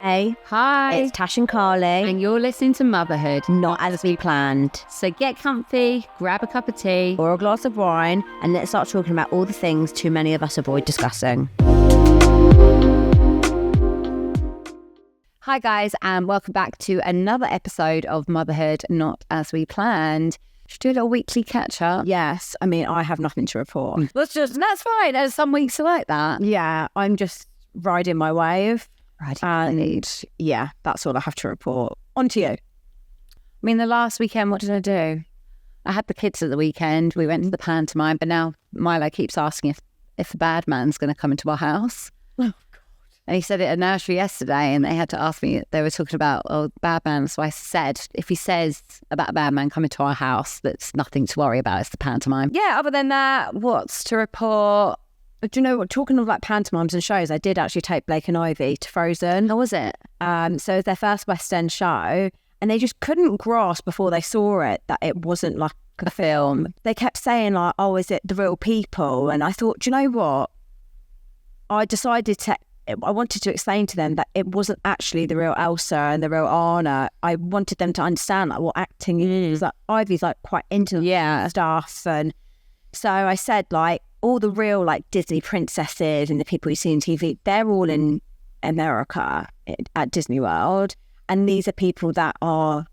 Hey, Hi, it's Tash and Carly, and you're listening to Motherhood, not as we planned. So get comfy, grab a cup of tea, Or a glass of wine, and let's start talking about all the things too many of us avoid discussing. Hi guys, and welcome back to another episode of Motherhood, Not As We Planned. Should do a little weekly catch up. Yes, I mean, I have nothing to report. That's fine. There's some weeks are like that. Yeah, I'm just riding my wave. Right. Yeah, that's all I have to report. On to you. I mean, the last weekend, what did I do? I had the kids at the weekend. We went to the pantomime, but now Milo keeps asking if the bad man's going to come into our house. Oh, God. And he said it at nursery yesterday, and they had to ask me, they were talking about, bad man. So I said, if he says about a bad man coming to our house, that's nothing to worry about. It's the pantomime. Yeah, other than that, what's to report? Do you know what? Talking of like pantomimes and shows, I did actually take Blake and Ivy to Frozen. How was it? So it was their first West End show, and they just couldn't grasp before they saw it that it wasn't like A film. They kept saying like, "Oh, is it the real people?" And I thought, do you know what? I wanted to explain to them that it wasn't actually the real Elsa and the real Anna. I wanted them to understand like what acting is. Like Ivy's like quite into stuff, and so I said like all the real like Disney princesses and the people you see on TV, they're all in America at Disney World, and these are people that are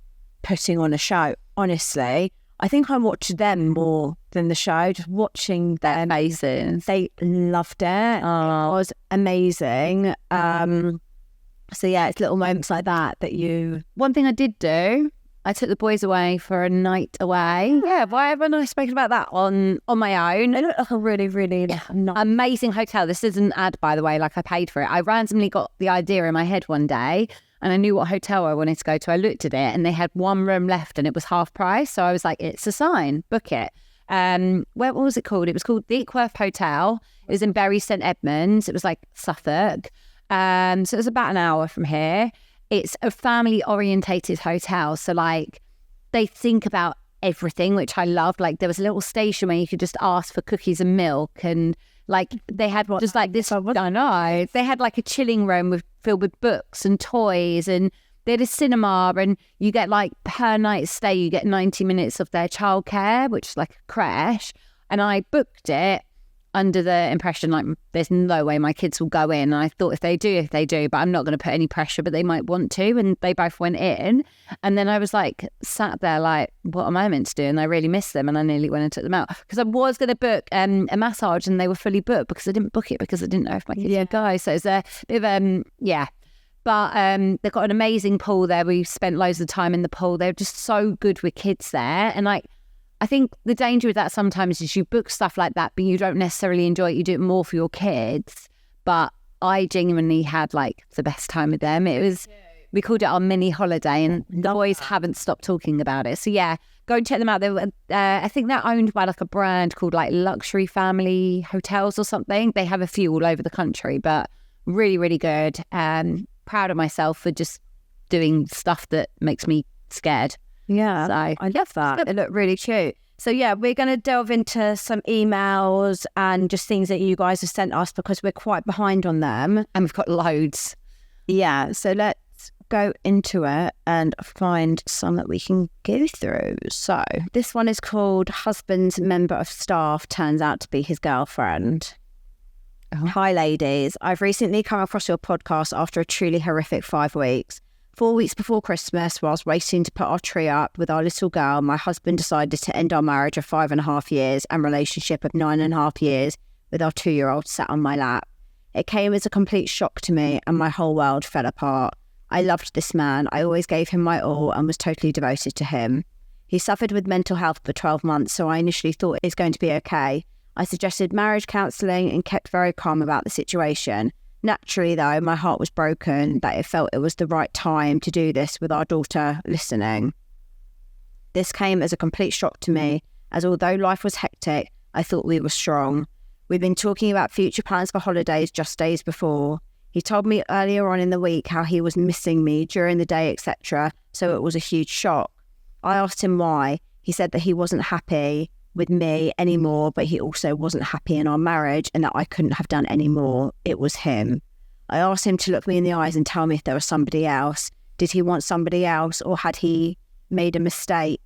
putting on a show. Honestly, I think I watched them more than the show. Just watching them, Amazing. they loved it. It was amazing. So yeah, it's little moments like that you. One thing I did do, I took the boys away for a night away. Yeah, why haven't I spoken about that on my own? It looked like a really, really nice. Amazing hotel. This isn't an ad, by the way, like I paid for it. I randomly got the idea in my head one day, and I knew what hotel I wanted to go to. I looked at it and they had one room left and it was half price. So I was like, it's a sign, book it. What was it called? It was called the Eckworth Hotel. It was in Bury St Edmunds. It was like Suffolk. So it was about an hour from here. It's a family orientated hotel. So like they think about everything, which I loved. Like there was a little station where you could just ask for cookies and milk, and like they had just like this. I know they had like a chilling room filled with books and toys, and they had a cinema, and you get like per night stay, you get 90 minutes of their childcare, which is like a creche. And I booked it under the impression like there's no way my kids will go in. And I thought if they do, but I'm not going to put any pressure, but they might want to. And they both went in. And then I was like sat there like, what am I meant to do? And I really missed them, and I nearly went and took them out because I was going to book a massage, and they were fully booked because I didn't book it because I didn't know if my kids would go. So it's a bit of But they've got an amazing pool there. We spent loads of time in the pool. They're just so good with kids there. And like, I think the danger with that sometimes is you book stuff like that, but you don't necessarily enjoy it. You do it more for your kids. But I genuinely had like the best time with them. We called it our mini holiday, and the boys haven't stopped talking about it. So yeah, go and check them out. They were, I think they're owned by like a brand called like Luxury Family Hotels or something. They have a few all over the country, but really, really good. Proud of myself for just doing stuff that makes me scared. Yeah, so I love that. It looked really cute. So yeah, we're going to delve into some emails and just things that you guys have sent us because we're quite behind on them. And we've got loads. Yeah, so let's go into it and find some that we can go through. So this one is called Husband's Member of Staff Turns Out to Be His Girlfriend. Oh. Hi ladies, I've recently come across your podcast after a truly horrific 5 weeks. 4 weeks before Christmas, whilst waiting to put our tree up with our little girl, my husband decided to end our marriage of 5.5 years and relationship of 9.5 years with our 2-year-old sat on my lap. It came as a complete shock to me and my whole world fell apart. I loved this man. I always gave him my all and was totally devoted to him. He suffered with mental health for 12 months, so I initially thought it's going to be okay. I suggested marriage counselling and kept very calm about the situation. Naturally, though, my heart was broken that it felt it was the right time to do this with our daughter listening. This came as a complete shock to me, as although life was hectic, I thought we were strong. We'd been talking about future plans for holidays just days before. He told me earlier on in the week how he was missing me during the day, etc., so it was a huge shock. I asked him why. He said that he wasn't happy with me anymore, but he also wasn't happy in our marriage and that I couldn't have done any more. It was him. I asked him to look me in the eyes and tell me if there was somebody else. Did he want somebody else, or had he made a mistake?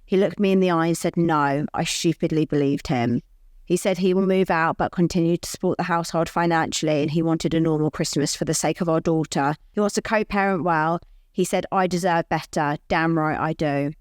He looked me in the eye and said no. I stupidly believed him. He said he will move out but continue to support the household financially, and he wanted a normal Christmas for the sake of our daughter. He wants to co-parent well. He said I deserve better. Damn right I do.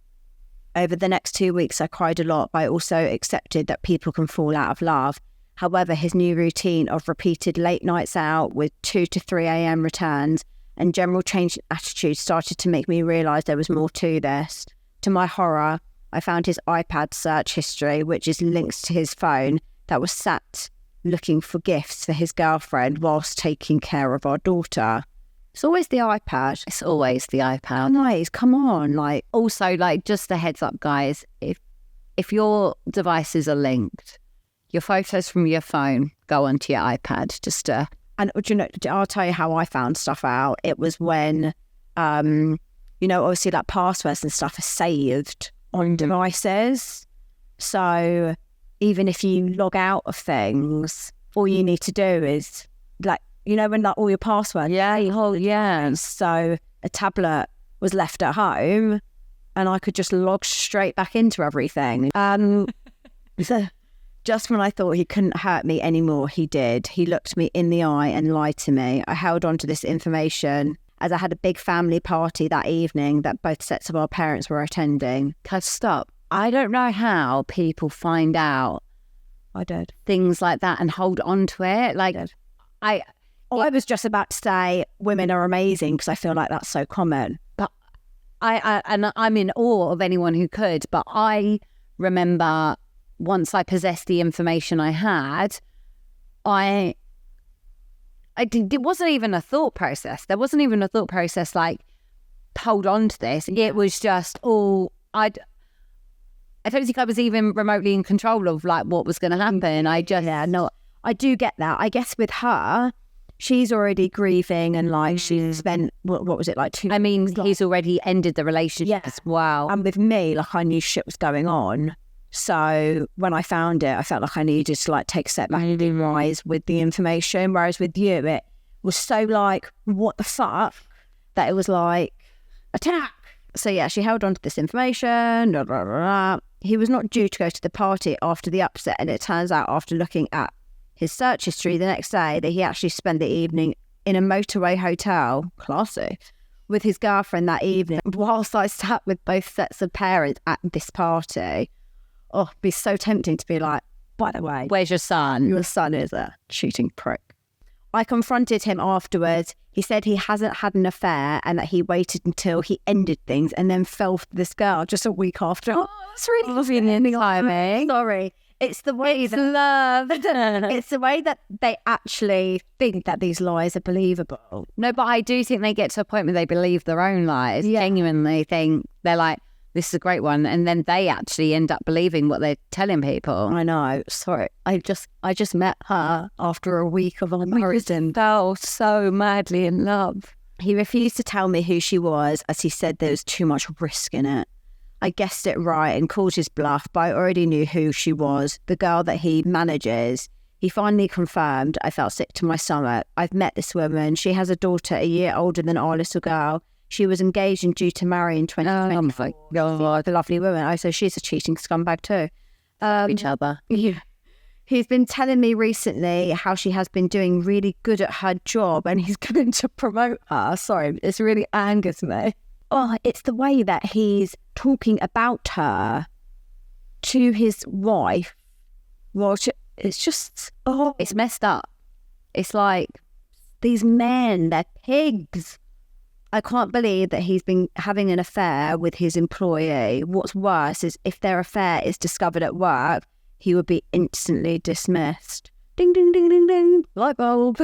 Over the next 2 weeks I cried a lot, but I also accepted that people can fall out of love. However, his new routine of repeated late nights out with 2 to 3 a.m. returns and general change in attitude started to make me realise there was more to this. To my horror, I found his iPad search history, which is links to his phone, that was sat looking for gifts for his girlfriend whilst taking care of our daughter. It's always the iPad. It's always the iPad. Nice, come on. Like, also, like, just a heads up, guys, if your devices are linked, your photos from your phone go onto your iPad just to... And you know, I'll tell you how I found stuff out. It was when, obviously like passwords and stuff are saved on devices. So even if you log out of things, all you need to do is like, when like all your passwords. Yeah. So a tablet was left at home and I could just log straight back into everything. So just when I thought he couldn't hurt me anymore, he did. He looked me in the eye and lied to me. I held on to this information as I had a big family party that evening that both sets of our parents were attending. Stop. I don't know how people find out I did. Things like that and hold on to it. Like, I was just about to say women are amazing because I feel like that's so common. But I'm in awe of anyone who could. But I remember once I possessed the information I had, it wasn't even a thought process. There wasn't even a thought process like, hold on to this. It was just I don't think I was even remotely in control of like what was going to happen. I do get that. I guess with her, she's already grieving and like she's spent, what was it, like 2 I mean, he's already ended the relationship as well. And with me, like I knew shit was going on. So when I found it, I felt like I needed to like take a step back and realize with the information. Whereas with you, it was so like, what the fuck, that it was like, attack. So yeah, she held on to this information. Blah, blah, blah, blah. He was not due to go to the party after the upset. And it turns out after looking at his search history the next day that he actually spent the evening in a Motorway hotel, classy, with his girlfriend that evening. Whilst I sat with both sets of parents at this party, it'd be so tempting to be like, by the way, where's your son? Your son is a cheating prick. I confronted him afterwards. He said he hasn't had an affair and that he waited until he ended things and then fell for this girl just a week after. Oh, that's really lovely. Sorry. It's the way it's the way that they actually think that these lies are believable. No, but I do think they get to a point where they believe their own lies. Yeah. Genuinely think they're like, this is a great one, and then they actually end up believing what they're telling people. I know. Sorry, I just met her after a week of our marriage and fell so madly in love. He refused to tell me who she was as he said there was too much risk in it. I guessed it right and called his bluff, but I already knew who she was, the girl that he manages. He finally confirmed. I felt sick to my stomach. I've met this woman. She has a daughter a year older than our little girl. She was engaged and due to marry in 2024. Oh my God. A lovely woman. So she's a cheating scumbag too. Each other. Yeah. He's been telling me recently how she has been doing really good at her job and he's going to promote her. Sorry, this really angers me. Oh, it's the way that he's talking about her to his wife. Well, it's just, it's messed up. It's like, these men, they're pigs. I can't believe that he's been having an affair with his employee. What's worse is if their affair is discovered at work, he would be instantly dismissed. Ding, ding, ding, ding, ding. Light bulb.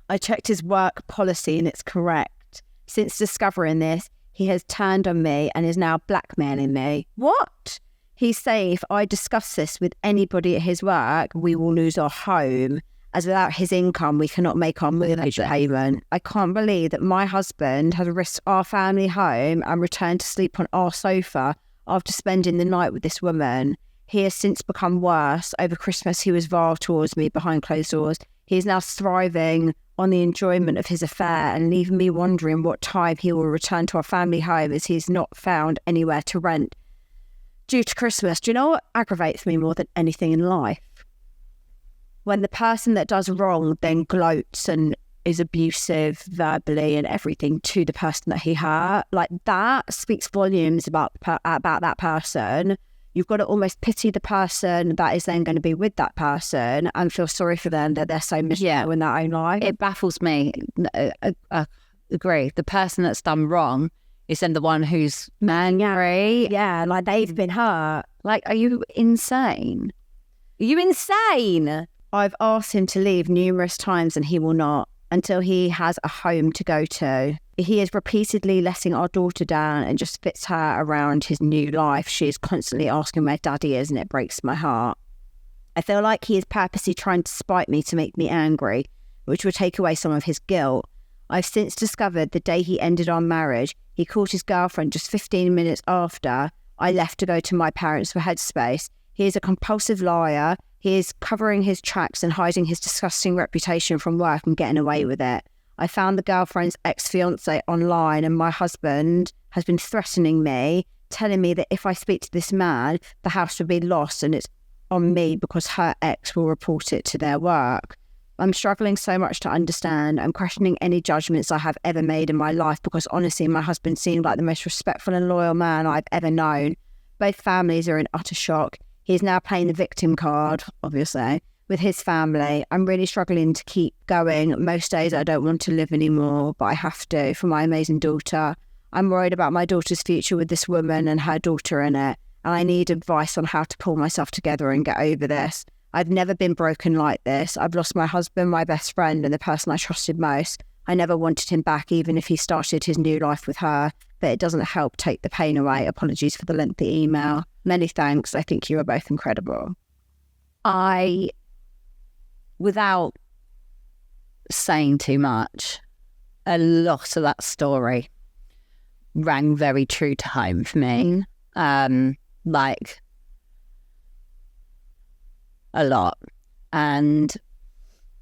I checked his work policy and it's correct. Since discovering this, he has turned on me and is now blackmailing me. What? He's saying if I discuss this with anybody at his work, we will lose our home, as without his income, we cannot make our mortgage payment. I can't believe that my husband has risked our family home and returned to sleep on our sofa after spending the night with this woman. He has since become worse. Over Christmas, he was vile towards me behind closed doors. He is now thriving on the enjoyment of his affair and leaving me wondering what time he will return to our family home, as he's not found anywhere to rent due to Christmas. Do you know what aggravates me more than anything in life? When the person that does wrong then gloats and is abusive verbally and everything to the person that he hurt. Like, that speaks volumes about that person. You've got to almost pity the person that is then going to be with that person and feel sorry for them that they're so miserable in their own life. It baffles me. I agree. The person that's done wrong is then the one who's angry. Yeah, like they've been hurt. Like, are you insane? Are you insane? I've asked him to leave numerous times and he will not, until he has a home to go to. He is repeatedly letting our daughter down and just fits her around his new life. She is constantly asking where daddy is, and it breaks my heart. I feel like he is purposely trying to spite me to make me angry, which would take away some of his guilt. I've since discovered the day he ended our marriage, he called his girlfriend just 15 minutes after I left to go to my parents for headspace. He is a compulsive liar. He is covering his tracks and hiding his disgusting reputation from work and getting away with it. I found the girlfriend's ex-fiance online, and my husband has been threatening me, telling me that if I speak to this man, the house will be lost and it's on me because her ex will report it to their work. I'm struggling so much to understand. I'm questioning any judgments I have ever made in my life because honestly, my husband seemed like the most respectful and loyal man I've ever known. Both families are in utter shock. He's now playing the victim card, obviously, with his family. I'm really struggling to keep going. Most days I don't want to live anymore, but I have to for my amazing daughter. I'm worried about my daughter's future with this woman and her daughter in it, and I need advice on how to pull myself together and get over this. I've never been broken like this. I've lost my husband, my best friend, and the person I trusted most. I never wanted him back, even if he started his new life with her, but it doesn't help take the pain away. Apologies for the lengthy email. Many thanks. I think you are both incredible. Without saying too much, a lot of that story rang very true to home for me. Like, a lot. And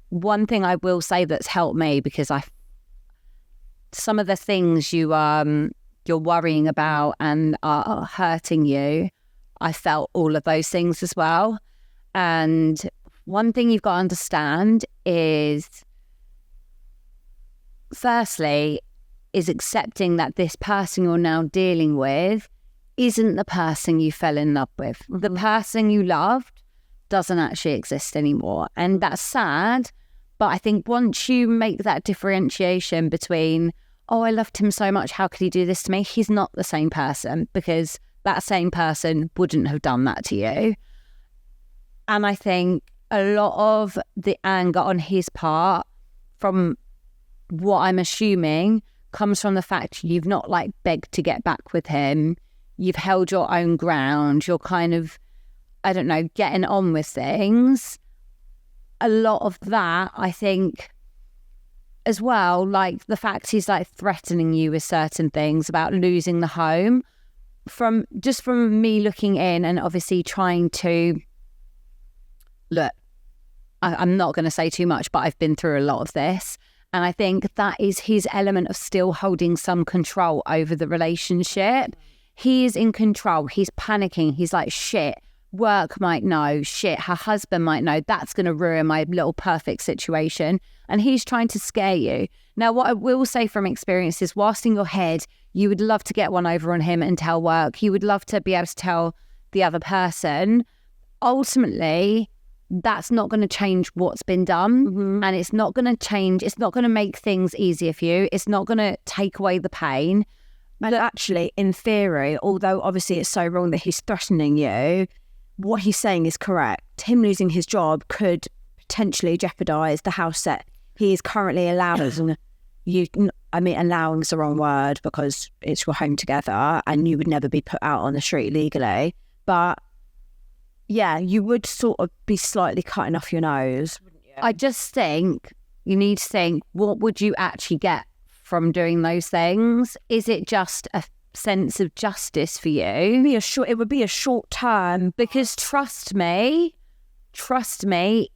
one thing I will say that's helped me, because some of the things you're worrying about and are hurting you, I felt all of those things as well. And one thing you've got to understand is, firstly, is accepting that this person you're now dealing with isn't the person you fell in love with. Mm-hmm. The person you loved doesn't actually exist anymore. And that's sad. But I think once you make that differentiation between, oh, I loved him so much, how could he do this to me? He's not the same person, because that same person wouldn't have done that to you. And I think a lot of the anger on his part, from what I'm assuming, comes from the fact you've not like begged to get back with him. You've held your own ground. You're kind of, I don't know, getting on with things. A lot of that, I think, as well, like the fact he's like threatening you with certain things about losing the home, from me looking in and obviously trying to look, I'm not going to say too much, but I've been through a lot of this. And I think that is his element of still holding some control over the relationship. He is in control. He's panicking. He's like, shit, work might know. Shit, her husband might know. That's going to ruin my little perfect situation. And he's trying to scare you. Now, what I will say from experience is, whilst in your head, you would love to get one over on him and tell work. You would love to be able to tell the other person. Ultimately, that's not going to change what's been done. Mm-hmm. And it's not going to change. It's not going to make things easier for you. It's not going to take away the pain. But actually, in theory, although obviously it's so wrong that he's threatening you, what he's saying is correct. Him losing his job could potentially jeopardise the house that he is currently allowing you. I mean, allowing is the wrong word, because it's your home together and you would never be put out on the street legally. But yeah, you would sort of be slightly cutting off your nose, wouldn't you? I just think you need to think, what would you actually get from doing those things? Is it just a sense of justice for you? It would be a short term. Because trust me,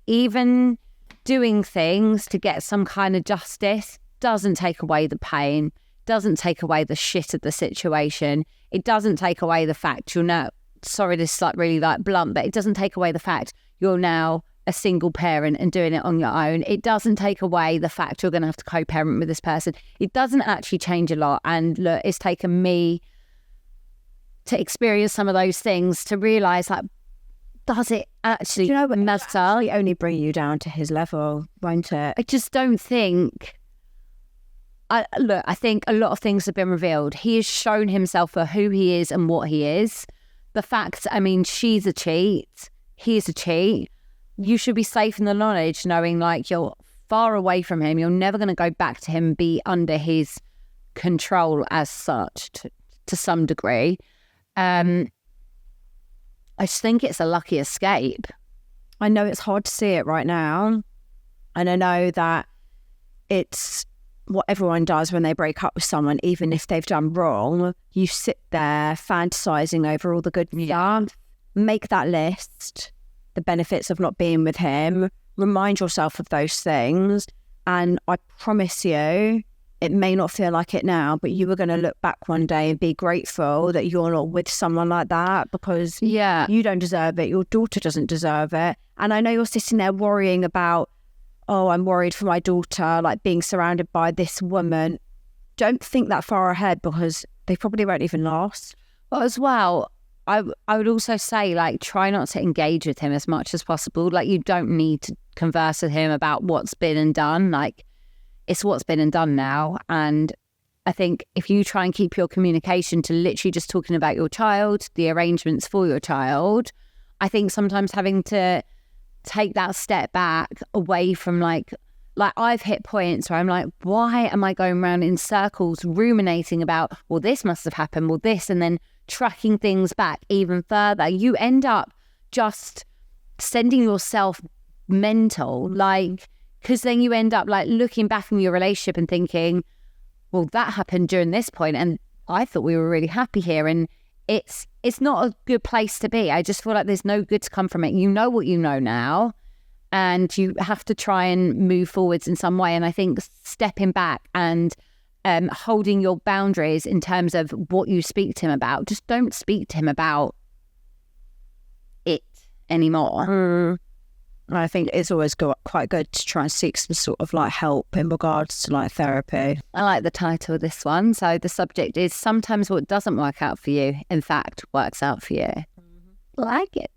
even doing things to get some kind of justice doesn't take away the pain, doesn't take away the shit of the situation. It doesn't take away the fact you're now, sorry, this is like really like blunt, but it doesn't take away the fact you're now a single parent and doing it on your own. It doesn't take away the fact you're going to have to co-parent with this person. It doesn't actually change a lot. And look, it's taken me to experience some of those things to realise, like, does it actually matter? It only bring you down to his level, won't it? I just don't think... I think a lot of things have been revealed. He has shown himself for who he is and what he is. The fact, I mean, she's a cheat. He's a cheat. You should be safe in the knowledge, knowing like you're far away from him. You're never going to go back to him, be under his control as such to some degree. I just think it's a lucky escape. I know it's hard to see it right now. And I know that it's what everyone does when they break up with someone, even if they've done wrong. You sit there fantasizing over all the good stuff. Make that list, the benefits of not being with him. Remind yourself of those things. And I promise you, it may not feel like it now, but you are going to look back one day and be grateful that you're not with someone like that, because you don't deserve it. Your daughter doesn't deserve it. And I know you're sitting there worrying about, oh, I'm worried for my daughter, like being surrounded by this woman. Don't think that far ahead, because they probably won't even last. But as well, I would also say, like, try not to engage with him as much as possible. Like, you don't need to converse with him about what's been and done. Like, it's what's been and done now. And I think if you try and keep your communication to literally just talking about your child, the arrangements for your child, I think sometimes having to take that step back away from like I've hit points where I'm like, why am I going around in circles ruminating about, well, this must have happened, well, this, and then tracking things back even further. You end up just sending yourself mental, like, because then you end up like looking back in your relationship and thinking, well, that happened during this point and I thought we were really happy here, and it's not a good place to be. I just feel like there's no good to come from it. You know what you know now, and you have to try and move forwards in some way. And I think stepping back and holding your boundaries in terms of what you speak to him about, just don't speak to him about it anymore. I think it's always quite good to try and seek some sort of like help in regards to like therapy. I like the title of this one. So the subject is sometimes what doesn't work out for you, in fact, works out for you. Like it.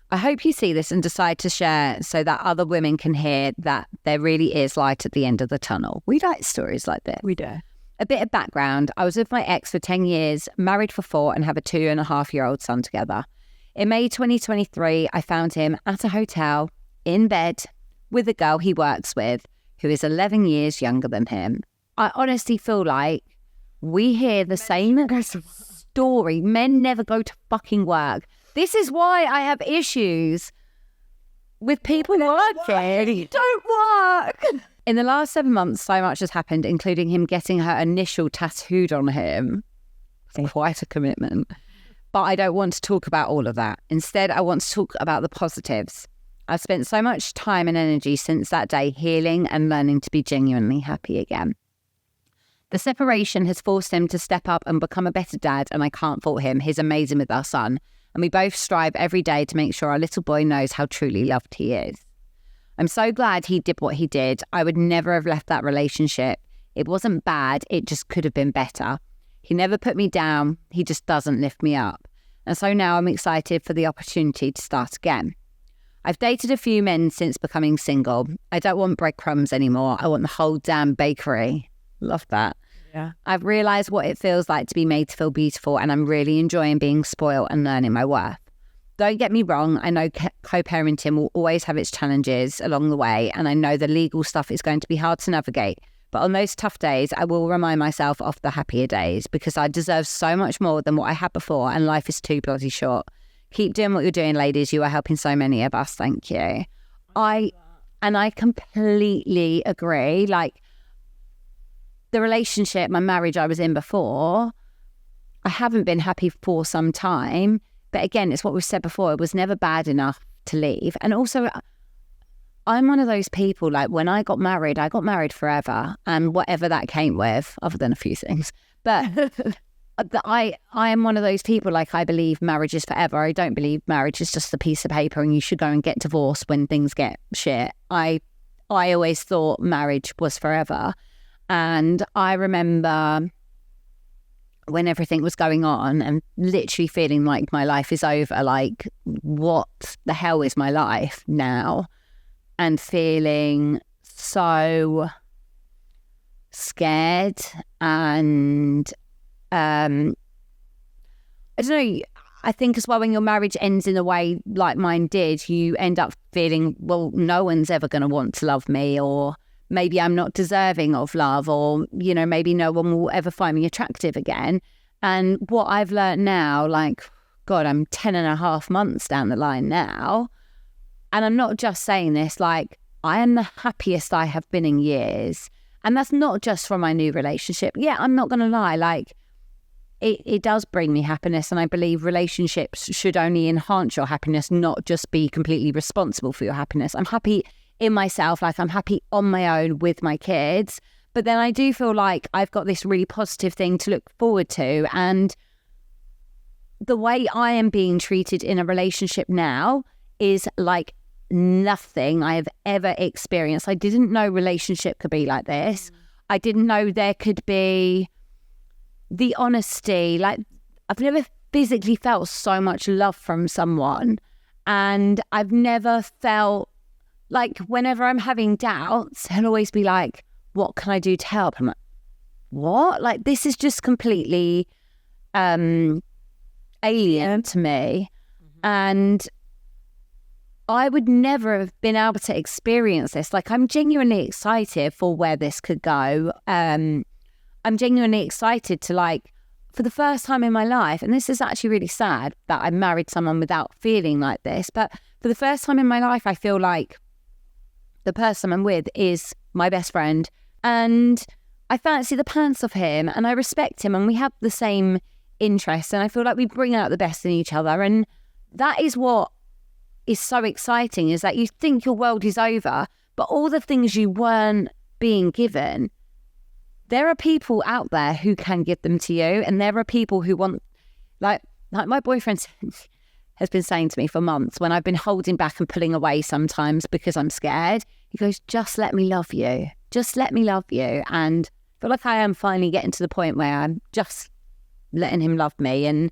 I hope you see this and decide to share so that other women can hear that there really is light at the end of the tunnel. We like stories like this. We do. A bit of background. I was with my ex for 10 years, married for 4 and have a 2.5-year-old son together. In May 2023, I found him at a hotel in bed with a girl he works with who is 11 years younger than him. I honestly feel like we hear the same story. Men never go to fucking work. This is why I have issues with people working. Don't work. In the last 7 months, so much has happened, including him getting her initial tattooed on him. Quite a commitment. But I don't want to talk about all of that. Instead, I want to talk about the positives. I've spent so much time and energy since that day healing and learning to be genuinely happy again. The separation has forced him to step up and become a better dad, and I can't fault him. He's amazing with our son, and we both strive every day to make sure our little boy knows how truly loved he is. I'm so glad he did what he did. I would never have left that relationship. It wasn't bad, it just could have been better. He never put me down, he just doesn't lift me up. And so now I'm excited for the opportunity to start again. I've dated a few men since becoming single. I don't want breadcrumbs anymore. I want the whole damn bakery. Love that. Yeah. I've realised what it feels like to be made to feel beautiful, and I'm really enjoying being spoiled and learning my worth. Don't get me wrong, I know co-parenting will always have its challenges along the way, and I know the legal stuff is going to be hard to navigate. But on those tough days, I will remind myself of the happier days, because I deserve so much more than what I had before, and life is too bloody short. Keep doing what you're doing, ladies. You are helping so many of us. Thank you. I completely agree. Like, the relationship, my marriage I was in before, I haven't been happy for some time. But again, it's what we've said before. It was never bad enough to leave. And also, I'm one of those people, like when I got married forever, and whatever that came with, other than a few things. But I am one of those people, like I believe marriage is forever. I don't believe marriage is just a piece of paper and you should go and get divorced when things get shit. I always thought marriage was forever. And I remember when everything was going on and literally feeling like my life is over, like what the hell is my life now? And feeling so scared and I don't know, I think as well when your marriage ends in a way like mine did, you end up feeling, well, no one's ever going to want to love me, or maybe I'm not deserving of love, or, you know, maybe no one will ever find me attractive again. And what I've learned now, like, God, I'm 10 and a half months down the line now. And I'm not just saying this, like, I am the happiest I have been in years. And that's not just from my new relationship. Yeah, I'm not going to lie, like, it does bring me happiness. And I believe relationships should only enhance your happiness, not just be completely responsible for your happiness. I'm happy in myself, like I'm happy on my own with my kids. But then I do feel like I've got this really positive thing to look forward to. And the way I am being treated in a relationship now is like nothing I have ever experienced. I didn't know relationship could be like this. I didn't know there could be the honesty. Like, I've never physically felt so much love from someone. And I've never felt like, whenever I'm having doubts, he'll always be like, what can I do to help? I'm like, what? Like, this is just completely alien to me. And I would never have been able to experience this. Like, I'm genuinely excited for where this could go. I'm genuinely excited to, like, for the first time in my life, and this is actually really sad that I married someone without feeling like this, but for the first time in my life, I feel like the person I'm with is my best friend, and I fancy the pants of him, and I respect him, and we have the same interests, and I feel like we bring out the best in each other. And that is what is so exciting, is that you think your world is over, but all the things you weren't being given, there are people out there who can give them to you. And there are people who want, like my boyfriend has been saying to me for months, when I've been holding back and pulling away sometimes because I'm scared, he goes, just let me love you. Just let me love you. And I feel like I am finally getting to the point where I'm just letting him love me. And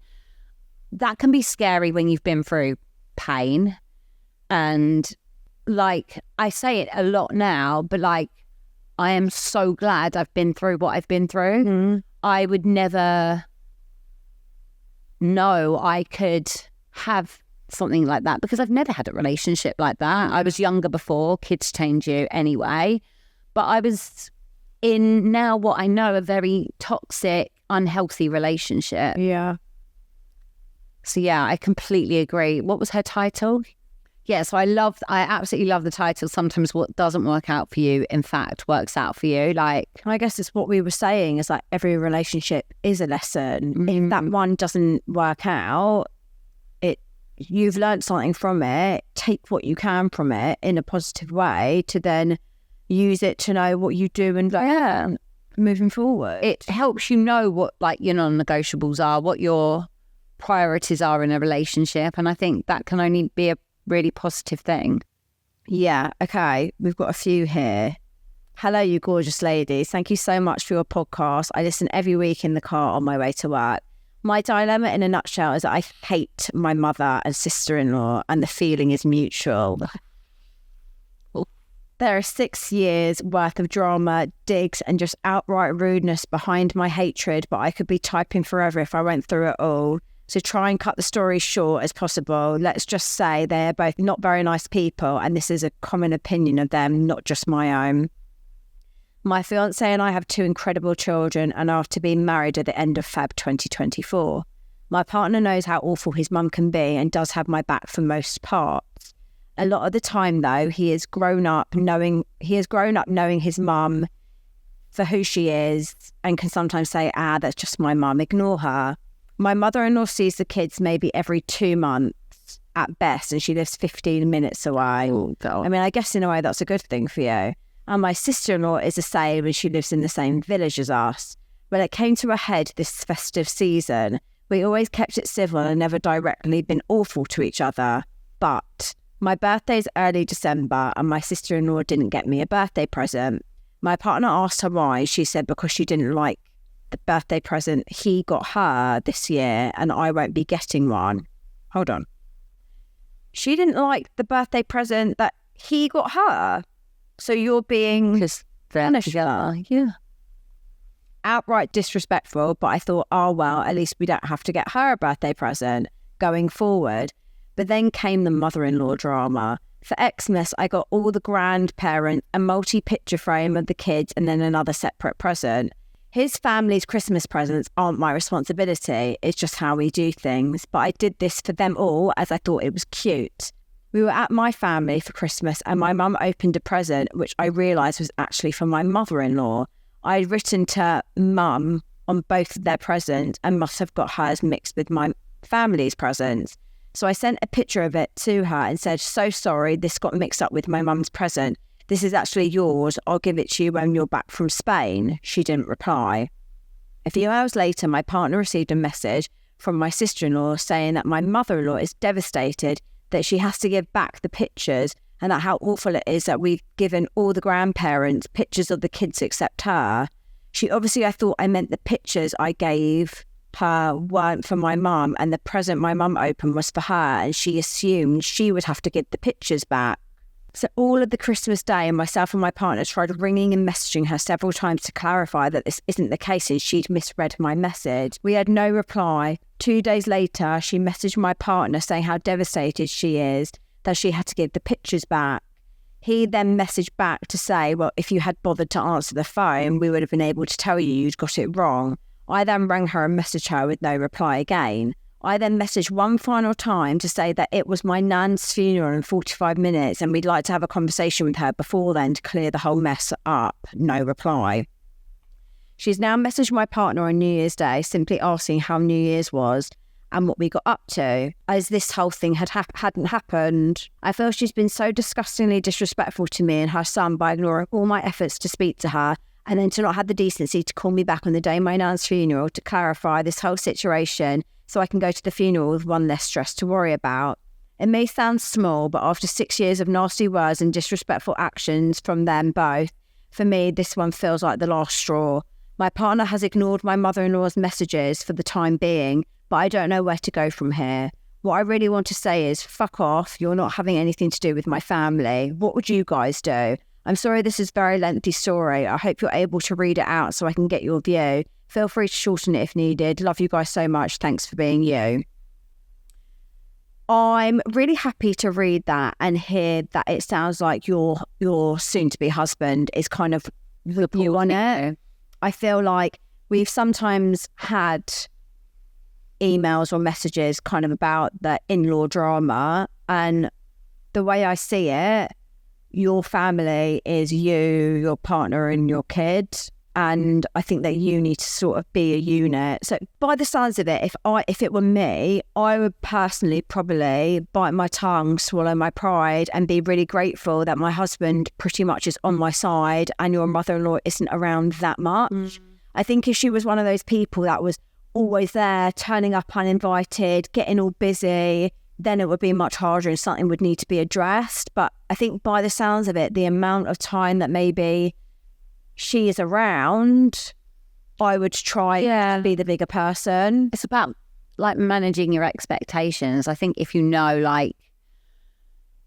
that can be scary when you've been through pain. And like, I say it a lot now, but like, I am so glad I've been through what I've been through. I would never know I could have something like that because I've never had a relationship like that. I was younger before. Kids change you anyway. But I was in now what I know a very toxic, unhealthy relationship. Yeah. So yeah, I completely agree. What was her title? Yeah, so I absolutely love the title. Sometimes what doesn't work out for you, in fact, works out for you. Like, I guess it's what we were saying, is like every relationship is a lesson. If that one doesn't work out, you've learned something from it. Take what you can from it in a positive way to then use it to know what you do and like, moving forward. It helps you know what like your non-negotiables are, what your priorities are in a relationship. And I think that can only be a really positive thing. Yeah, okay. We've got a few here. Hello, you gorgeous ladies. Thank you so much for your podcast. I listen every week in the car on my way to work. My dilemma in a nutshell is that I hate my mother and sister-in-law, and the feeling is mutual. There are 6 years worth of drama, digs, and just outright rudeness behind my hatred, but I could be typing forever if I went through it all. To try and cut the story short as possible, let's just say they're both not very nice people, and this is a common opinion of them, not just my own. My fiancé and I have 2 incredible children and are to be married at the end of Feb 2024. My partner knows how awful his mum can be and does have my back for most parts. A lot of the time, though, he has grown up knowing his mum for who she is and can sometimes say, that's just my mum, ignore her. My mother-in-law sees the kids maybe every 2 months. at best, and she lives 15 minutes away. Oh, God. I mean, I guess in a way that's a good thing for you. And my sister-in-law is the same, and she lives in the same village as us. When it came to a head this festive season, we always kept it civil and never directly been awful to each other. But my birthday's early December, and my sister-in-law didn't get me a birthday present. My partner asked her why. She said because she didn't like the birthday present he got her this year, and I won't be getting one. Hold on. She didn't like the birthday present that he got her. So you're being Just punished. together. Yeah. Outright disrespectful, but I thought, oh, well, at least we don't have to get her a birthday present going forward. But then came the mother-in-law drama. For Xmas, I got all the grandparent, a multi-picture frame of the kids, and then another separate present. His family's Christmas presents aren't my responsibility. It's just how we do things. But I did this for them all as I thought it was cute. We were at my family for Christmas, and my mum opened a present, which I realised was actually from my mother-in-law. I had written to mum on both of their presents and must have got hers mixed with my family's presents. So I sent a picture of it to her and said, so sorry, this got mixed up with my mum's present. This is actually yours. I'll give it to you when you're back from Spain. She didn't reply. A few hours later, my partner received a message from my sister-in-law saying that my mother-in-law is devastated that she has to give back the pictures and that how awful it is that we've given all the grandparents pictures of the kids except her. I thought I meant the pictures I gave her weren't for my mum, and the present my mum opened was for her, and she assumed she would have to give the pictures back. So all of the Christmas day, and myself and my partner tried ringing and messaging her several times to clarify that this isn't the case and she'd misread my message. We had no reply. 2 days later, she messaged my partner saying how devastated she is that she had to give the pictures back. He then messaged back to say, well, if you had bothered to answer the phone, we would have been able to tell you you'd got it wrong. I then rang her and messaged her with no reply again. I then messaged one final time to say that it was my nan's funeral in 45 minutes and we'd like to have a conversation with her before then to clear the whole mess up. No reply. She's now messaged my partner on New Year's Day simply asking how New Year's was and what we got up to, as this whole thing hadn't happened. I feel she's been so disgustingly disrespectful to me and her son by ignoring all my efforts to speak to her, and then to not have the decency to call me back on the day of my nan's funeral to clarify this whole situation so I can go to the funeral with one less stress to worry about. It may sound small, but after 6 years of nasty words and disrespectful actions from them both, for me, this one feels like the last straw. My partner has ignored my mother-in-law's messages for the time being, but I don't know where to go from here. What I really want to say is, fuck off, you're not having anything to do with my family. What would you guys do? I'm sorry this is a very lengthy story. I hope you're able to read it out so I can get your view. Feel free to shorten it if needed. Love you guys so much. Thanks for being you. I'm really happy to read that and hear that it sounds like your soon-to-be husband is kind of with you on it. I feel like we've sometimes had emails or messages kind of about the in-law drama, and the way I see it, your family is you, your partner and your kid, and I think that you need to sort of be a unit. So by the sounds of it, if it were me, I would personally probably bite my tongue, swallow my pride and be really grateful that my husband pretty much is on my side and your mother-in-law isn't around that much. I think if she was one of those people that was always there, turning up uninvited, getting all busy, then it would be much harder and something would need to be addressed. But I think by the sounds of it, the amount of time that maybe she is around, I would try to be the bigger person. It's about like managing your expectations. I think if you know, like,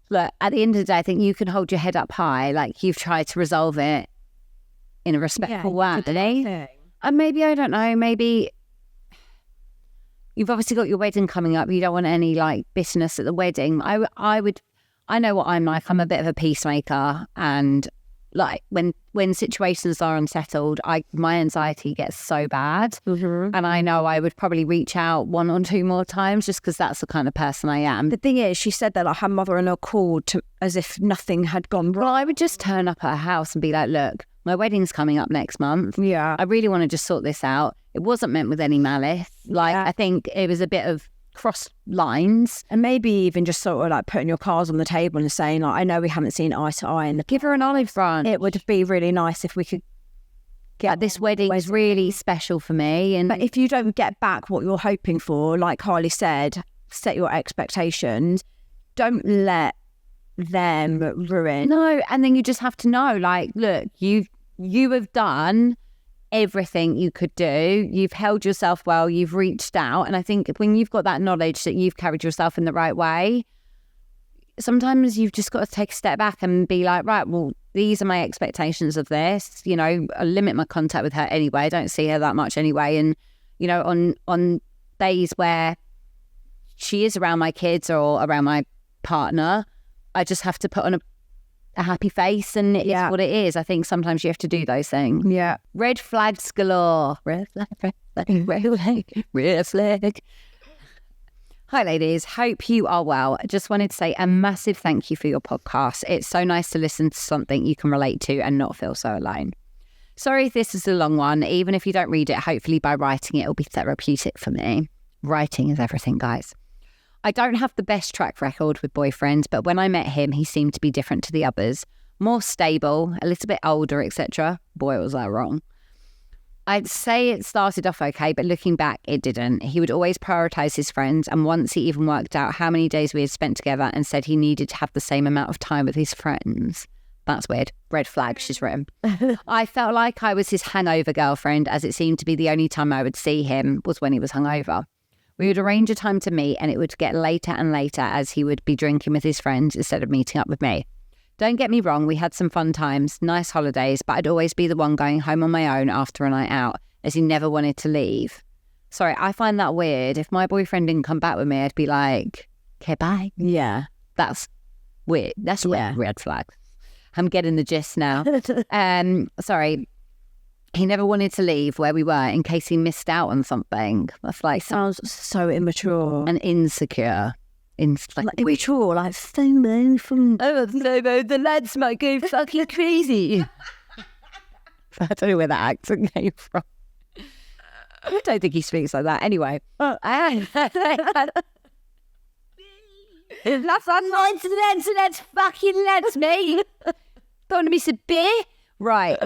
look, at the end of the day, I think you can hold your head up high, like you've tried to resolve it in a respectful way. And maybe, I don't know, maybe you've obviously got your wedding coming up. You don't want any like bitterness at the wedding. I know what I'm like. I'm a bit of a peacemaker, and like when situations are unsettled, my anxiety gets so bad. And I know I would probably reach out 1 or 2 more times just because that's the kind of person I am. The thing is, she said that like her mother-in-law called to, as if nothing had gone wrong. Well, I would just turn up at her house and be like, look, my wedding's coming up next month. Yeah. I really want to just sort this out. It wasn't meant with any malice. Like, I think it was a bit of cross lines. And maybe even just sort of like putting your cards on the table and saying, like, I know we haven't seen eye to eye. And Give her an olive branch. it would be really nice if we could get This wedding is really special for me. And But if you don't get back what you're hoping for, like Harley said, set your expectations. Don't let them ruin. No, and then you just have to know, like, look, you have done everything you could do. You've held yourself well. You've reached out. And I think when you've got that knowledge that you've carried yourself in the right way, sometimes you've just got to take a step back and be like, right, well, these are my expectations of this. You know, I limit my contact with her anyway. I don't see her that much anyway. And, you know, on days where she is around my kids or around my partner, I just have to put on a happy face, and it's what it is. I think sometimes you have to do those things. Yeah. Red flags galore. Red flag, red flag, red flag, red flag. Hi, ladies. Hope you are well. I just wanted to say a massive thank you for your podcast. It's so nice to listen to something you can relate to and not feel so alone. Sorry if this is a long one. Even if you don't read it, hopefully by writing it, it'll be therapeutic for me. Writing is everything, guys. I don't have the best track record with boyfriends, but when I met him, he seemed to be different to the others. More stable, a little bit older, etc. Boy, was I wrong. I'd say it started off okay, but looking back, it didn't. He would always prioritise his friends, and once he even worked out how many days we had spent together and said he needed to have the same amount of time with his friends. That's weird. Red flag, she's written. I felt like I was his hangover girlfriend, as it seemed to be the only time I would see him was when he was hungover. We would arrange a time to meet, and it would get later and later as he would be drinking with his friends instead of meeting up with me. Don't get me wrong, we had some fun times, nice holidays, but I'd always be the one going home on my own after a night out, as he never wanted to leave. Sorry, I find that weird. If my boyfriend didn't come back with me, I'd be like, okay, bye. Yeah. That's weird. That's red flag. I'm getting the gist now. Sorry. He never wanted to leave where we were in case he missed out on something. That's like Sounds so immature. and insecure. Immature, like FOMO from... Oh, FOMO, the lads might go fucking crazy. I don't know where that accent came from. I don't think he speaks like that. Anyway. That's nonsense, that's fucking lads, mate. Don't want to miss a bit. Right.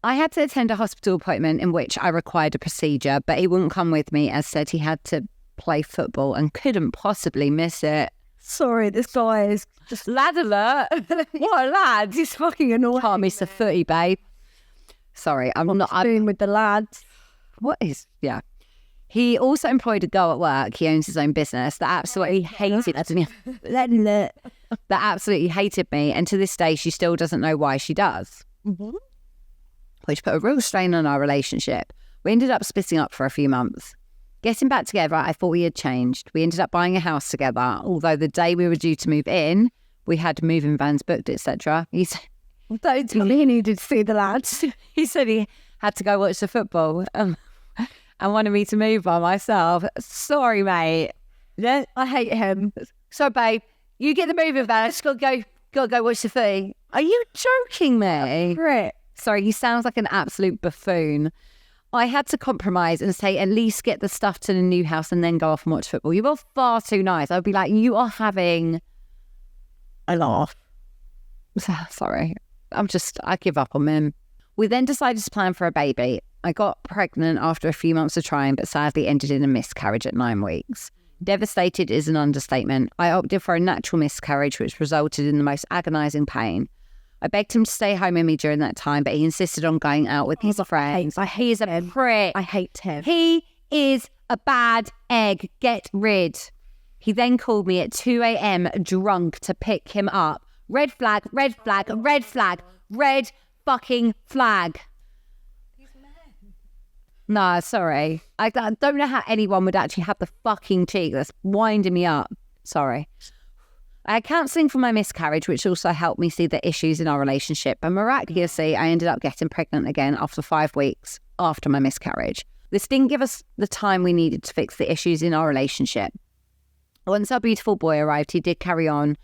I had to attend a hospital appointment in which I required a procedure, but he wouldn't come with me, as said he had to play football and couldn't possibly miss it. Sorry, this guy is just... Lad alert. What a lad. He's fucking annoying. Can't miss a footy, babe. Sorry, I'm not... doing with the lads. What is... Yeah. He also employed a girl at work. He owns his own business that absolutely hated me. That absolutely hated me. And to this day, she still doesn't know why she does. Mm-hmm. Which put a real strain on our relationship. We ended up splitting up for a few months. Getting back together, I thought we had changed. We ended up buying a house together, although the day we were due to move in, we had moving vans booked, etc. Don't tell me he needed to see the lads. He said he had to go watch the football and wanted me to move by myself. Sorry, mate. Yeah, I hate him. So, babe, you get the moving van. I just gotta go watch the footy. Are you joking me? Great. Sorry, he sounds like an absolute buffoon. I had to compromise and say, at least get the stuff to the new house and then go off and watch football. You were far too nice. I'd be like, you are having a laugh. Sorry. I give up on him. We then decided to plan for a baby. I got pregnant after a few months of trying, but sadly ended in a miscarriage at 9 weeks. Devastated is an understatement. I opted for a natural miscarriage, which resulted in the most agonising pain. I begged him to stay home with me during that time, but he insisted on going out with his friends. He is a prick. I hate him. He is a bad egg. Get rid. He then called me at 2 a.m. drunk to pick him up. Red flag, red flag, red flag, red fucking flag. No, sorry. I don't know how anyone would actually have the fucking cheek that's winding me up. Sorry. I had counselling for my miscarriage, which also helped me see the issues in our relationship. And miraculously, I ended up getting pregnant again after 5 weeks after my miscarriage. This didn't give us the time we needed to fix the issues in our relationship. Once our beautiful boy arrived, he did carry on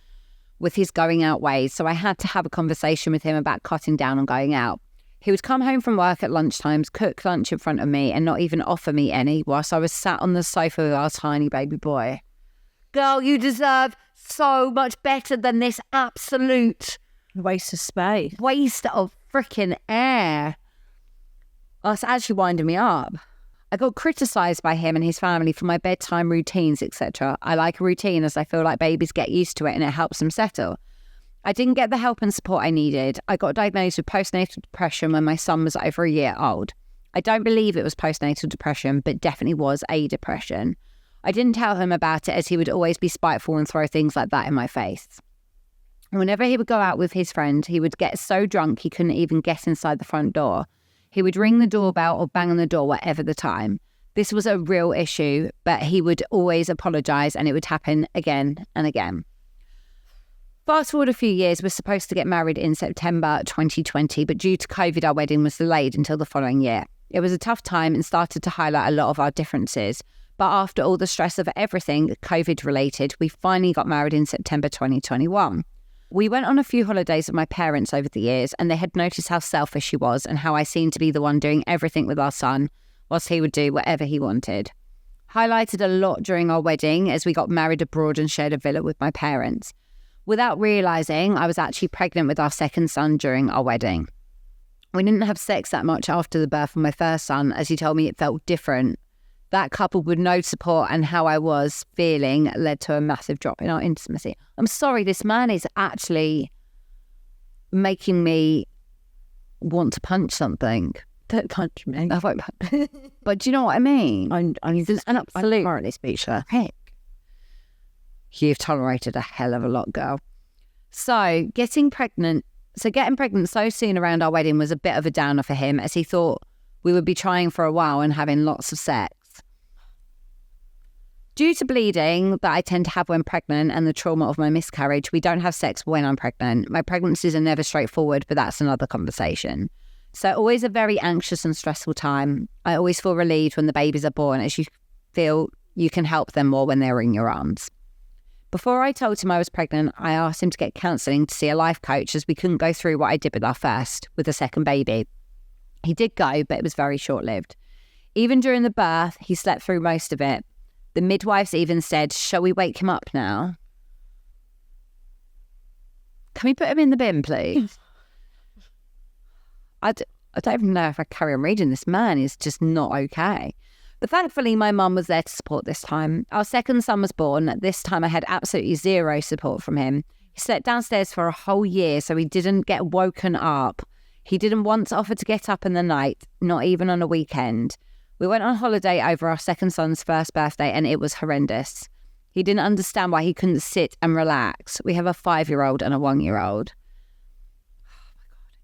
with his going out ways. So I had to have a conversation with him about cutting down on going out. He would come home from work at lunchtimes, cook lunch in front of me and not even offer me any whilst I was sat on the sofa with our tiny baby boy. Girl, you deserve so much better than this absolute Waste of space. waste of freaking air. That's actually winding me up. I got criticised by him and his family for my bedtime routines, etc. I like a routine as I feel like babies get used to it and it helps them settle. I didn't get the help and support I needed. I got diagnosed with postnatal depression when my son was over a year old. I don't believe it was postnatal depression, but definitely was a depression. I didn't tell him about it as he would always be spiteful and throw things like that in my face. Whenever he would go out with his friend, he would get so drunk he couldn't even get inside the front door. He would ring the doorbell or bang on the door, whatever the time. This was a real issue, but he would always apologise and it would happen again and again. Fast forward a few years, we're supposed to get married in September 2020, but due to COVID, our wedding was delayed until the following year. It was a tough time and started to highlight a lot of our differences. But after all the stress of everything COVID related, we finally got married in September 2021. We went on a few holidays with my parents over the years and they had noticed how selfish he was and how I seemed to be the one doing everything with our son, whilst he would do whatever he wanted. Highlighted a lot during our wedding as we got married abroad and shared a villa with my parents. Without realising, I was actually pregnant with our second son during our wedding. We didn't have sex that much after the birth of my first son, as he told me it felt different. That coupled with no support and how I was feeling led to a massive drop in our intimacy. I'm sorry, this man is actually making me want to punch something. Don't punch me. I won't punch. But do you know what I mean? I'm He's an absolute currently speechless. heck. You've tolerated a hell of a lot, girl. So getting pregnant so soon around our wedding was a bit of a downer for him, as he thought we would be trying for a while and having lots of sex. Due to bleeding that I tend to have when pregnant and the trauma of my miscarriage, we don't have sex when I'm pregnant. My pregnancies are never straightforward, but that's another conversation. So always a very anxious and stressful time. I always feel relieved when the babies are born, as you feel you can help them more when they're in your arms. Before I told him I was pregnant, I asked him to get counselling to see a life coach, as we couldn't go through what I did with our first, with the second baby. He did go, but it was very short-lived. Even during the birth, he slept through most of it. The midwives even said, "Shall we wake him up now? Can we put him in the bin, please?" I don't even know if I carry on reading. This man is just not okay. But thankfully, my mum was there to support this time. Our second son was born. This time I had absolutely zero support from him. He slept downstairs for a whole year, so he didn't get woken up. He didn't once offer to get up in the night, not even on a weekend. We went on holiday over our second son's first birthday and it was horrendous. He didn't understand why he couldn't sit and relax. We have a 5-year-old and a 1-year-old.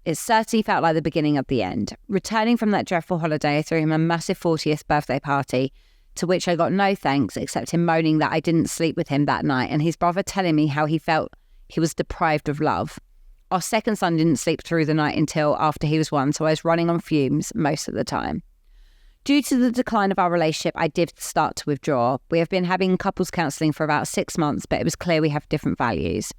It certainly felt like the beginning of the end. Returning from that dreadful holiday, I threw him a massive 40th birthday party, to which I got no thanks, except him moaning that I didn't sleep with him that night and his brother telling me how he felt he was deprived of love. Our second son didn't sleep through the night until after he was 1, so I was running on fumes most of the time. Due to the decline of our relationship, I did start to withdraw. We have been having couples counselling for about 6 months, but it was clear we have different values.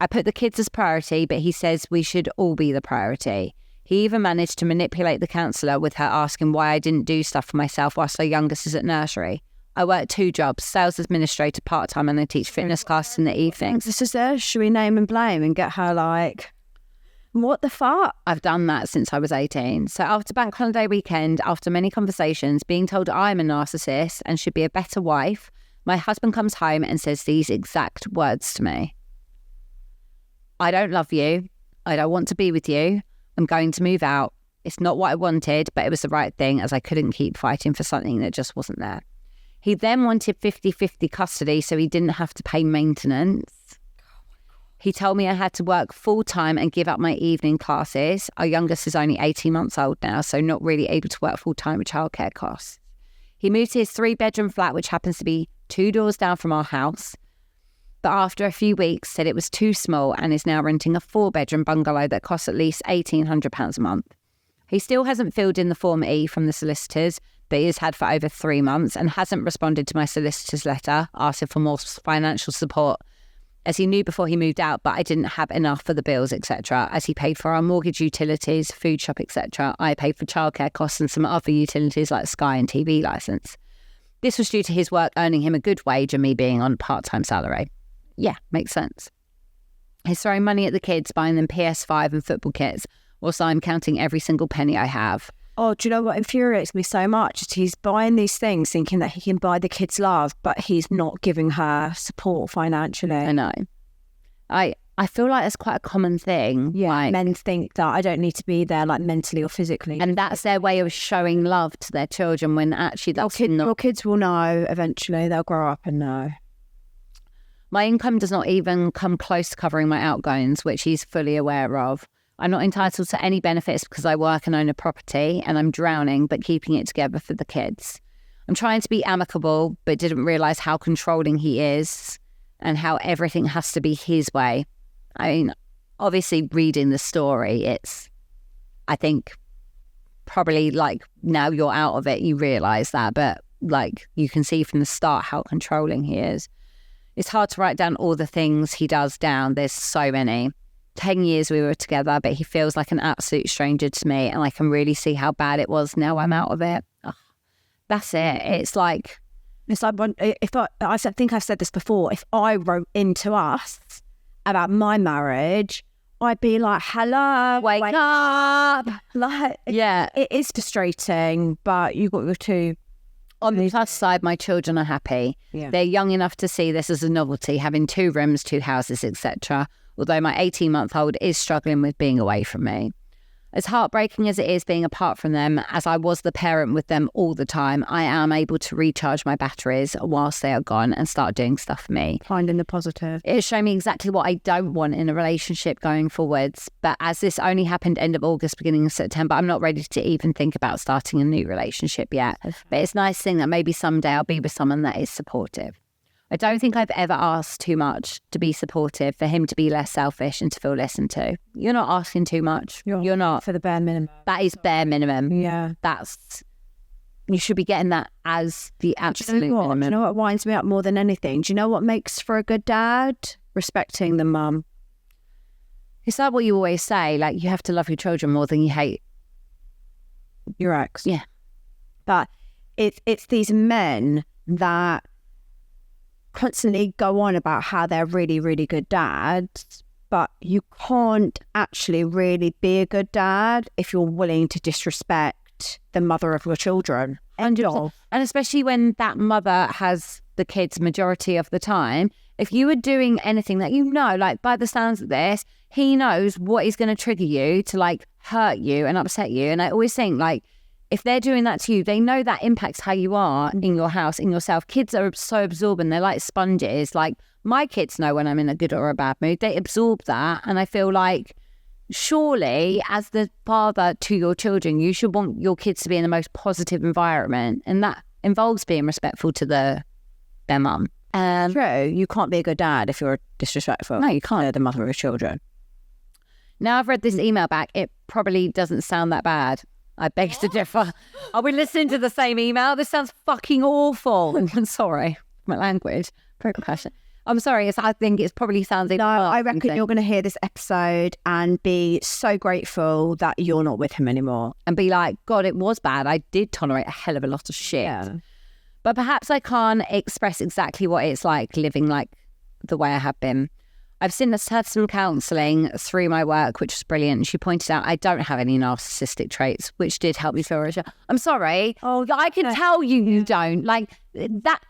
I put the kids as priority, but he says we should all be the priority. He even managed to manipulate the counsellor with her asking why I didn't do stuff for myself whilst our youngest is at nursery. I work 2 jobs, sales administrator part-time, and I teach fitness classes in the evenings. This is there. Should we name and blame and get her like, what the fuck? I've done that since I was 18. So after bank holiday weekend, after many conversations, being told I'm a narcissist and should be a better wife, my husband comes home and says these exact words to me. "I don't love you. I don't want to be with you. I'm going to move out. It's not what I wanted, but it was the right thing as I couldn't keep fighting for something that just wasn't there." He then wanted 50-50 custody so he didn't have to pay maintenance. He told me I had to work full-time and give up my evening classes. Our youngest is only 18 months old now, so not really able to work full-time with childcare costs. He moved to his 3-bedroom flat, which happens to be 2 doors down from our house, but after a few weeks said it was too small and is now renting a 4-bedroom bungalow that costs at least £1,800 a month. He still hasn't filled in the Form E from the solicitors that he has had for over 3 months and hasn't responded to my solicitor's letter asking for more financial support as he knew before he moved out, but I didn't have enough for the bills, etc. As he paid for our mortgage, utilities, food shop, etc. I paid for childcare costs and some other utilities like Sky and TV licence. This was due to his work earning him a good wage and me being on a part-time salary. Yeah, makes sense. He's throwing money at the kids, buying them PS5 and football kits, whilst I'm counting every single penny I have. Oh, do you know what infuriates me so much? Is he's buying these things thinking that he can buy the kids love, but he's not giving her support financially. I know. I feel like it's quite a common thing. Yeah, like, men think that I don't need to be there like mentally or physically. and that's their way of showing love to their children when actually that's not. Your kids will know eventually. They'll grow up and know. My income does not even come close to covering my outgoings, which he's fully aware of. I'm not entitled to any benefits because I work and own a property, and I'm drowning but keeping it together for the kids. I'm trying to be amicable but didn't realise how controlling he is and how everything has to be his way. I mean, obviously reading the story, it's, I think, probably like now you're out of it, you realise that, but like you can see from the start how controlling he is. It's hard to write down all the things he does down. There's so many. 10 years we were together, but he feels like an absolute stranger to me, and I can really see how bad it was now I'm out of it. Ugh, that's it. It's like if I think I've said this before, if I wrote into us about my marriage, I'd be like, hello, wake up. Like, Yeah. it is frustrating, but you've got your two. On the plus side, my children are happy. Yeah. They're young enough to see this as a novelty, having 2 rooms, 2 houses, etc. Although my 18-month-old is struggling with being away from me. As heartbreaking as it is being apart from them, as I was the parent with them all the time, I am able to recharge my batteries whilst they are gone and start doing stuff for me. Finding the positive. It has shown me exactly what I don't want in a relationship going forwards. But as this only happened end of August, beginning of September, I'm not ready to even think about starting a new relationship yet. But it's nice seeing that maybe someday I'll be with someone that is supportive. I don't think I've ever asked too much to be supportive, for him to be less selfish and to feel listened to. You're not asking too much. You're not. For the bare minimum. That is bare minimum. Yeah. You should be getting that as the absolute minimum. Do you know what winds me up more than anything? Do you know what makes for a good dad? Respecting the mum. It's like what you always say, like you have to love your children more than you hate your ex. Yeah. But it's these men that constantly go on about how they're really, really good dads, but you can't actually really be a good dad if you're willing to disrespect the mother of your children. And especially when that mother has the kids majority of the time, if you were doing anything that like by the sounds of this, he knows what is going to trigger you to like hurt you and upset you. And I always think like, if they're doing that to you, they know that impacts how you are in your house, in yourself. Kids are so absorbent. They're like sponges. Like my kids know when I'm in a good or a bad mood. They absorb that. And I feel like surely as the father to your children, you should want your kids to be in the most positive environment. And that involves being respectful to their mum. True. You can't be a good dad if you're disrespectful. No, you can't. To the mother of your children. Now I've read this email back. It probably doesn't sound that bad. I beg to differ. Are we listening to the same email? This sounds fucking awful. I'm sorry. My language. Very compassionate. I'm sorry. I think it probably sounds even worse. I reckon you're going to hear this episode and be so grateful that you're not with him anymore. And be like, God, it was bad. I did tolerate a hell of a lot of shit. Yeah. But perhaps I can't express exactly what it's like living like the way I have been. I've had some counselling through my work, which was brilliant. She pointed out I don't have any narcissistic traits, which did help me feel reassured. I'm sorry. Oh, I can tell you don't. Like, that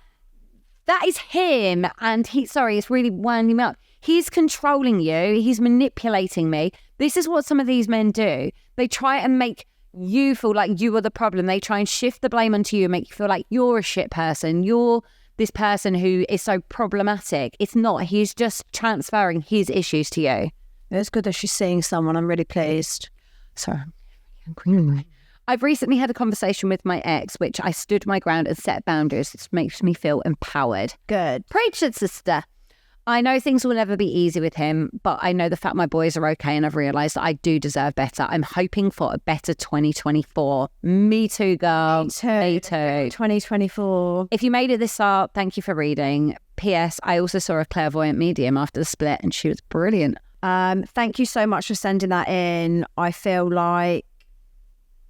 is him. And it's really winding me up. He's controlling you. He's manipulating me. This is what some of these men do. They try and make you feel like you are the problem. They try and shift the blame onto you and make you feel like you're a shit person. You're this person who is so problematic. It's not. He's just transferring his issues to you. It's good that she's seeing someone. I'm really pleased. Sorry. I've recently had a conversation with my ex, which I stood my ground and set boundaries. It makes me feel empowered. Good. Preach it, sister. I know things will never be easy with him, but I know the fact my boys are okay, and I've realised that I do deserve better. I'm hoping for a better 2024. Me too, girl. Me too. Me too. 2024. If you made it this far, thank you for reading. P.S. I also saw a clairvoyant medium after the split, and she was brilliant. Thank you so much for sending that in. I feel like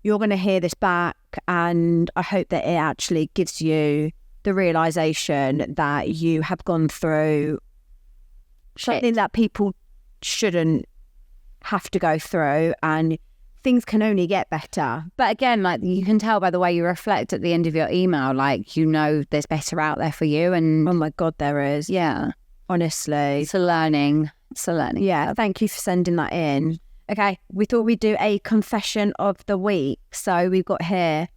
you're going to hear this back, and I hope that it actually gives you the realisation that you have gone through something that people shouldn't have to go through, and things can only get better. But again, like, you can tell by the way you reflect at the end of your email, like, you know there's better out there for you. And oh my God, there is. Yeah. Honestly. It's a learning. Yeah, thank you for sending that in. Okay, we thought we'd do a confession of the week. So we've got here: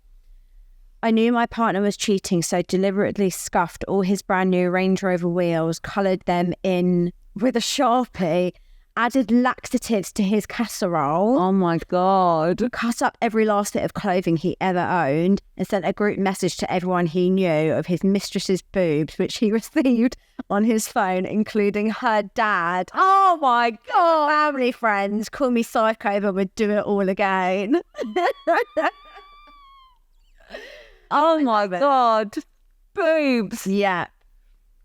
I knew my partner was cheating, so deliberately scuffed all his brand new Range Rover wheels, coloured them in with a Sharpie, added laxatives to his casserole. Oh my God. Cut up every last bit of clothing he ever owned, and sent a group message to everyone he knew of his mistress's boobs, which he received on his phone, including her dad. Oh my God. Family, friends, call me psycho, but we'd do it all again. Oh my God. Boobs. Yeah.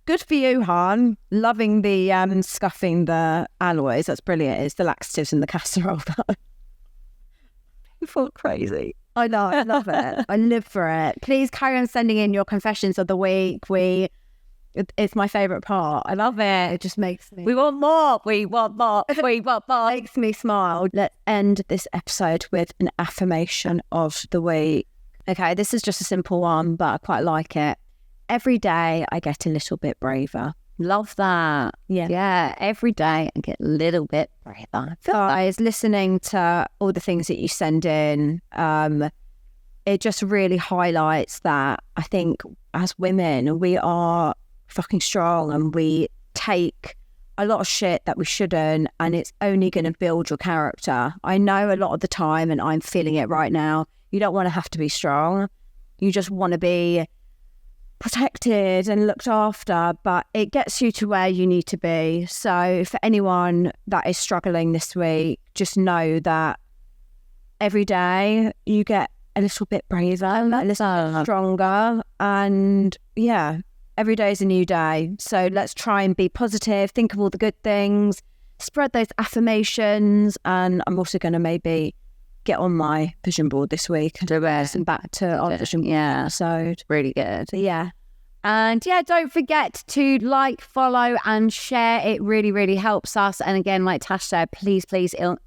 Good for you, Han. Loving the scuffing the alloys. That's brilliant. It's the laxatives in the casserole, though. People crazy. I know. I love it. I live for it. Please carry on sending in your confessions of the week. It's my favourite part. I love it. It just makes me... We want more. We want more. We want more. Makes me smile. Let's end this episode with an affirmation of the week. Okay, this is just a simple one, but I quite like it. Every day I get a little bit braver. Love that. Yeah. Yeah. Every day I get a little bit braver. Guys, listening to all the things that you send in, it just really highlights that I think as women, we are fucking strong, and we take a lot of shit that we shouldn't, and it's only going to build your character. I know a lot of the time, and I'm feeling it right now, you don't want to have to be strong. You just want to be protected and looked after, but it gets you to where you need to be. So for anyone that is struggling this week, just know that every day you get a little bit braver, a little bit stronger, and yeah, every day is a new day. So let's try and be positive, think of all the good things, spread those affirmations, and I'm also going to maybe get on my vision board this week and listen back to our vision board episode. Really good. Yeah. And yeah, don't forget to like, follow and share. It really, really helps us. And again, like Tash said, please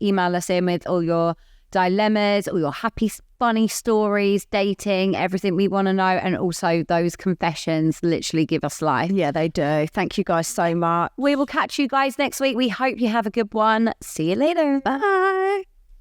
email us in with all your dilemmas, all your happy, funny stories, dating, everything we want to know. And also those confessions literally give us life. Yeah, they do. Thank you guys so much. We will catch you guys next week. We hope you have a good one. See you later. Bye.